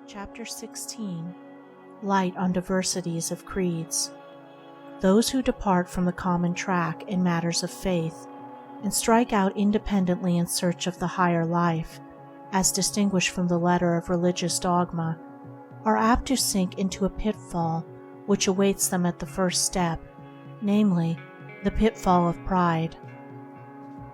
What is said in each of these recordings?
Chapter 16 Light on Diversities of Creeds. Those who depart from the common track in matters of faith and strike out independently in search of the higher life, as distinguished from the letter of religious dogma, are apt to sink into a pitfall which awaits them at the first step, namely, the pitfall of pride.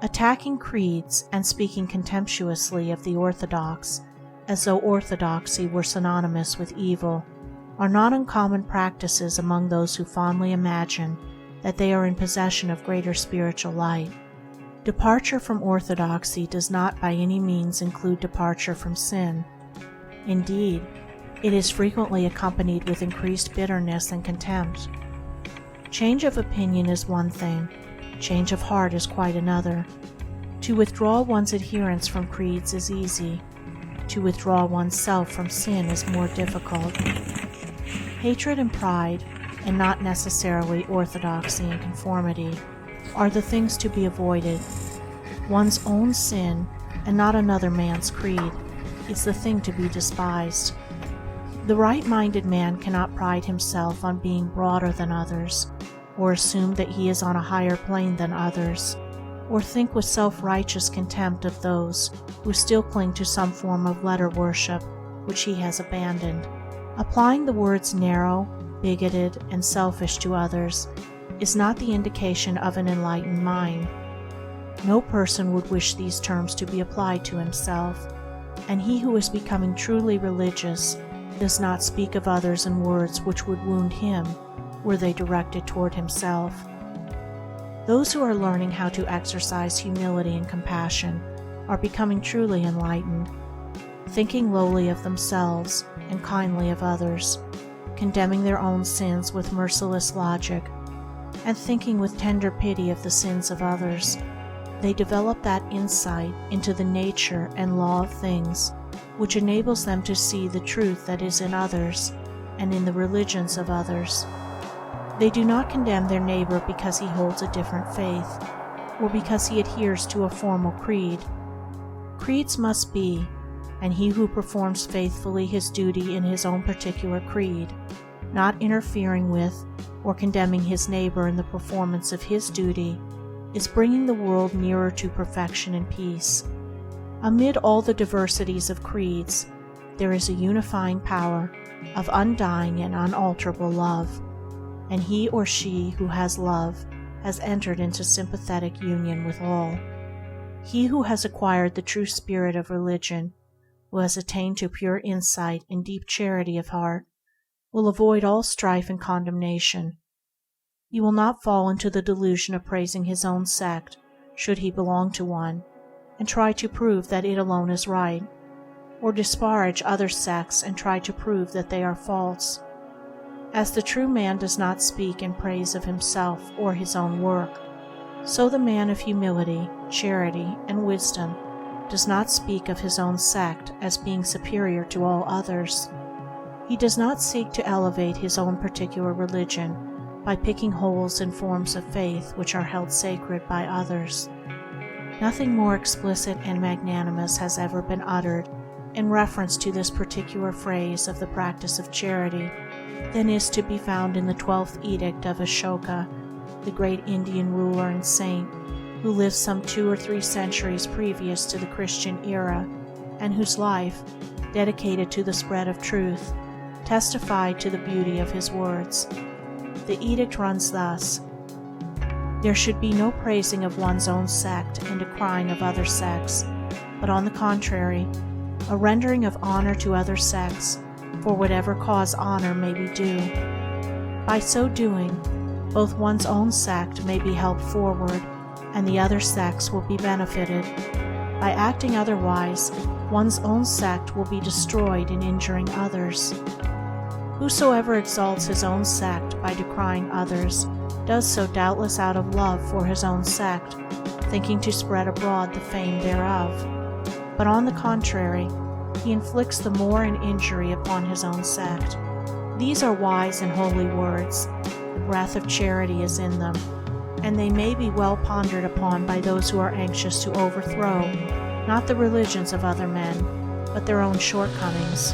Attacking creeds and speaking contemptuously of the orthodox, as though orthodoxy were synonymous with evil, are not uncommon practices among those who fondly imagine that they are in possession of greater spiritual light. Departure from orthodoxy does not by any means include departure from sin. Indeed, it is frequently accompanied with increased bitterness and contempt. Change of opinion is one thing, change of heart is quite another. To withdraw one's adherence from creeds is easy. To withdraw oneself from sin is more difficult. Hatred and pride, and not necessarily orthodoxy and conformity, are the things to be avoided. One's own sin, and not another man's creed, is the thing to be despised. The right-minded man cannot pride himself on being broader than others, or assume that he is on a higher plane than others, or think with self-righteous contempt of those who still cling to some form of letter worship which he has abandoned. Applying the words narrow, bigoted, and selfish to others is not the indication of an enlightened mind. No person would wish these terms to be applied to himself, and he who is becoming truly religious does not speak of others in words which would wound him were they directed toward himself. Those who are learning how to exercise humility and compassion are becoming truly enlightened, thinking lowly of themselves and kindly of others, condemning their own sins with merciless logic, and thinking with tender pity of the sins of others. They develop that insight into the nature and law of things which enables them to see the truth that is in others and in the religions of others. They do not condemn their neighbor because he holds a different faith, or because he adheres to a formal creed. Creeds must be, and he who performs faithfully his duty in his own particular creed, not interfering with or condemning his neighbor in the performance of his duty, is bringing the world nearer to perfection and peace. Amid all the diversities of creeds, there is a unifying power of undying and unalterable love, and he or she who has love has entered into sympathetic union with all. He who has acquired the true spirit of religion, who has attained to pure insight and deep charity of heart, will avoid all strife and condemnation. He will not fall into the delusion of praising his own sect, should he belong to one, and try to prove that it alone is right, or disparage other sects and try to prove that they are false. As the true man does not speak in praise of himself or his own work, so the man of humility, charity, and wisdom does not speak of his own sect as being superior to all others. He does not seek to elevate his own particular religion by picking holes in forms of faith which are held sacred by others. Nothing more explicit and magnanimous has ever been uttered in reference to this particular phrase of the practice of charity than is to be found in the 12th edict of Ashoka, the great Indian ruler and saint who lived some 2 or 3 centuries previous to the Christian era, and whose life, dedicated to the spread of truth, testified to the beauty of his words. The edict runs thus: there should be no praising of one's own sect and decrying of other sects, but on the contrary, a rendering of honor to other sects, for whatever cause honor may be due. By so doing, both one's own sect may be helped forward, and the other sects will be benefited. By acting otherwise, one's own sect will be destroyed in injuring others. Whosoever exalts his own sect by decrying others does so doubtless out of love for his own sect, thinking to spread abroad the fame thereof. But on the contrary, he inflicts the more an injury upon his own sect. These are wise and holy words. The breath of charity is in them, and they may be well pondered upon by those who are anxious to overthrow, not the religions of other men, but their own shortcomings.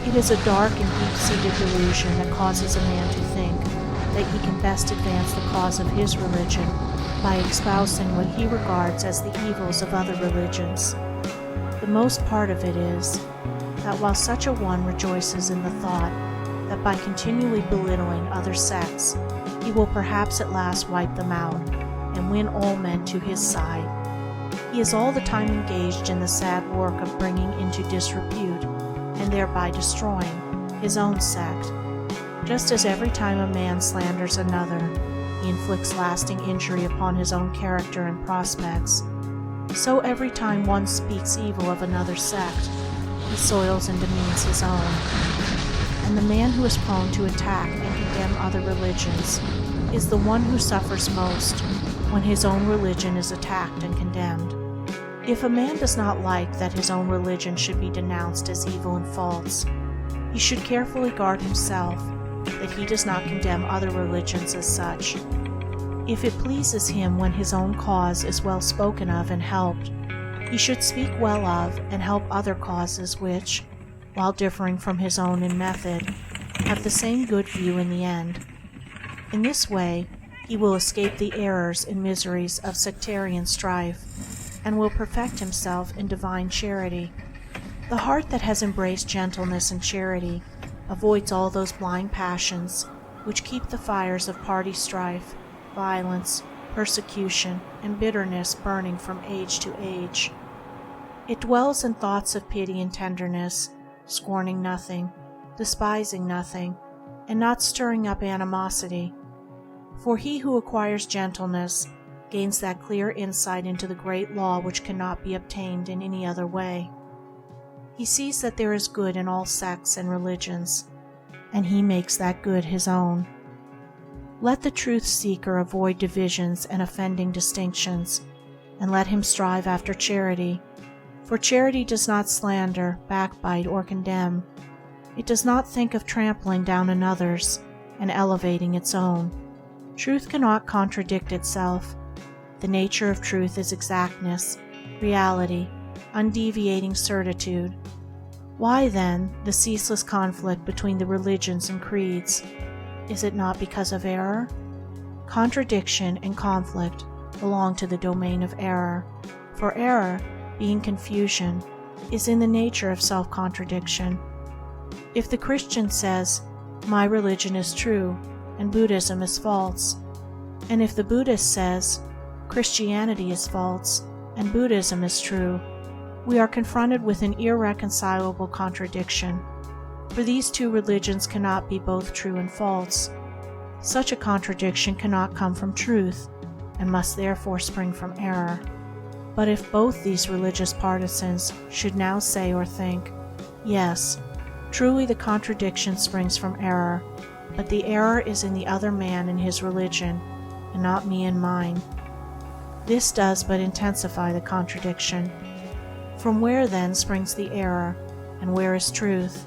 It is a dark and deep-seated delusion that causes a man to think that he can best advance the cause of his religion by espousing what he regards as the evils of other religions. The most part of it is that while such a one rejoices in the thought that by continually belittling other sects, he will perhaps at last wipe them out and win all men to his side, he is all the time engaged in the sad work of bringing into disrepute and thereby destroying his own sect. Just as every time a man slanders another, he inflicts lasting injury upon his own character and prospects, so every time one speaks evil of another sect, he soils and demeans his own. And the man who is prone to attack and condemn other religions is the one who suffers most when his own religion is attacked and condemned. If a man does not like that his own religion should be denounced as evil and false, he should carefully guard himself that he does not condemn other religions as such. If it pleases him when his own cause is well spoken of and helped, he should speak well of and help other causes which, while differing from his own in method, have the same good view in the end. In this way, he will escape the errors and miseries of sectarian strife, and will perfect himself in divine charity. The heart that has embraced gentleness and charity avoids all those blind passions which keep the fires of party strife, violence, persecution, and bitterness burning from age to age. It dwells in thoughts of pity and tenderness, scorning nothing, despising nothing, and not stirring up animosity. For he who acquires gentleness gains that clear insight into the great law which cannot be obtained in any other way. He sees that there is good in all sects and religions, and he makes that good his own. Let the truth-seeker avoid divisions and offending distinctions, and let him strive after charity, for charity does not slander, backbite, or condemn. It does not think of trampling down another's and elevating its own. Truth cannot contradict itself. The nature of truth is exactness, reality, undeviating certitude. Why, then, the ceaseless conflict between the religions and creeds? Is it not because of error? Contradiction and conflict belong to the domain of error, for error, being confusion, is in the nature of self-contradiction. If the Christian says, "My religion is true, and Buddhism is false," and if the Buddhist says, "Christianity is false, and Buddhism is true," we are confronted with an irreconcilable contradiction, for these two religions cannot be both true and false. Such a contradiction cannot come from truth, and must therefore spring from error. But if both these religious partisans should now say or think, "Yes, truly the contradiction springs from error, but the error is in the other man and his religion, and not me and mine," this does but intensify the contradiction. From where then springs the error, and where is truth?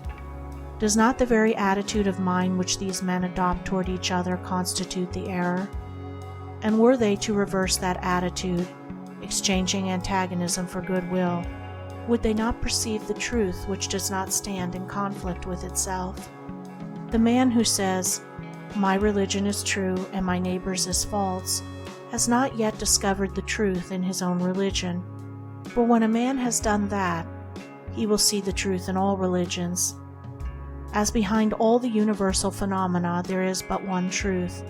Does not the very attitude of mind which these men adopt toward each other constitute the error? And were they to reverse that attitude, exchanging antagonism for goodwill, would they not perceive the truth which does not stand in conflict with itself? The man who says, "My religion is true and my neighbor's is false," has not yet discovered the truth in his own religion. For when a man has done that, he will see the truth in all religions. As behind all the universal phenomena there is but one truth,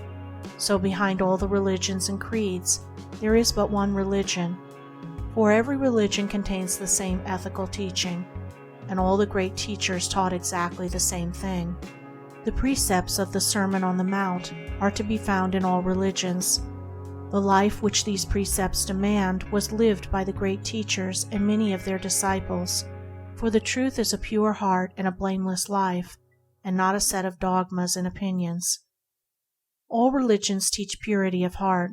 so behind all the religions and creeds there is but one religion. For every religion contains the same ethical teaching, and all the great teachers taught exactly the same thing. The precepts of the Sermon on the Mount are to be found in all religions. The life which these precepts demand was lived by the great teachers and many of their disciples, for the truth is a pure heart and a blameless life, and not a set of dogmas and opinions. All religions teach purity of heart,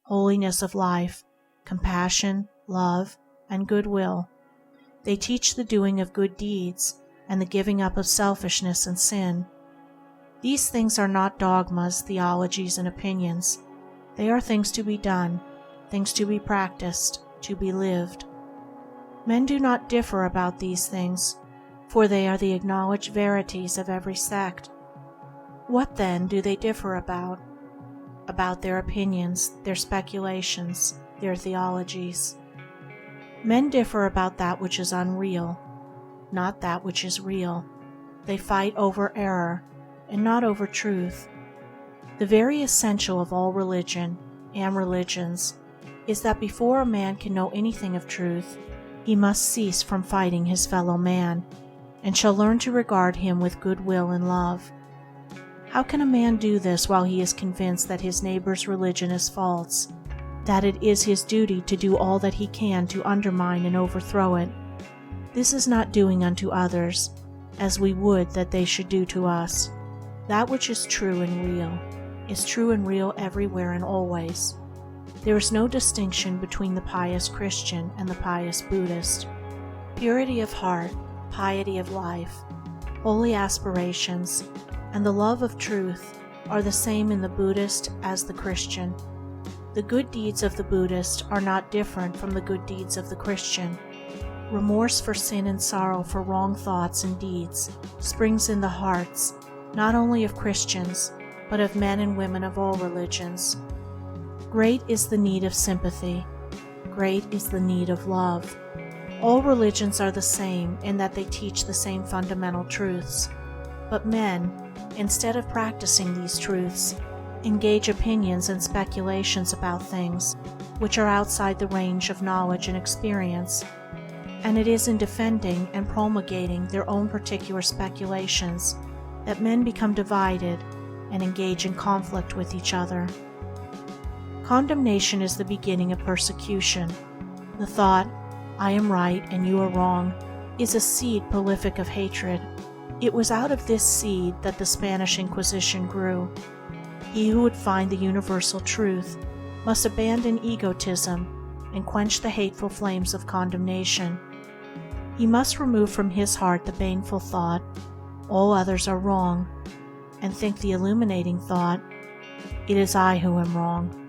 holiness of life, compassion, love, and goodwill. They teach the doing of good deeds and the giving up of selfishness and sin. These things are not dogmas, theologies, and opinions. They are things to be done, things to be practiced, to be lived. Men do not differ about these things, for they are the acknowledged verities of every sect. What then do they differ about? About their opinions, their speculations, their theologies. Men differ about that which is unreal, not that which is real. They fight over error, and not over truth. The very essential of all religion and religions is that before a man can know anything of truth, he must cease from fighting his fellow man, and shall learn to regard him with goodwill and love. How can a man do this while he is convinced that his neighbor's religion is false, that it is his duty to do all that he can to undermine and overthrow it? This is not doing unto others as we would that they should do to us. That which is true and real is true and real everywhere and always. There is no distinction between the pious Christian and the pious Buddhist. Purity of heart, piety of life, holy aspirations, and the love of truth are the same in the Buddhist as the Christian. The good deeds of the Buddhist are not different from the good deeds of the Christian. Remorse for sin and sorrow for wrong thoughts and deeds springs in the hearts not only of Christians, but of men and women of all religions. Great is the need of sympathy. Great is the need of love. All religions are the same in that they teach the same fundamental truths. But men, instead of practicing these truths, engage opinions and speculations about things which are outside the range of knowledge and experience, and it is in defending and promulgating their own particular speculations that men become divided and engage in conflict with each other. Condemnation is the beginning of persecution. The thought, I am right and you are wrong, is a seed prolific of hatred. It was out of this seed that the Spanish Inquisition grew. He who would find the universal truth must abandon egotism and quench the hateful flames of condemnation. He must remove from his heart the baneful thought, all others are wrong, and think the illuminating thought, it is I who am wrong.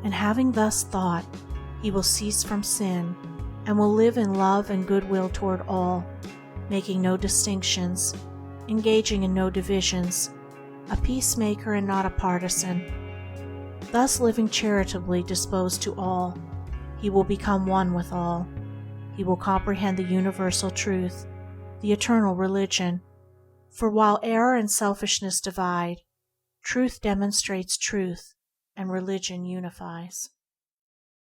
And having thus thought, he will cease from sin and will live in love and goodwill toward all, making no distinctions, engaging in no divisions, a peacemaker and not a partisan. Thus living charitably disposed to all, he will become one with all. He will comprehend the universal truth, the eternal religion. For while error and selfishness divide, truth demonstrates truth, and religion unifies.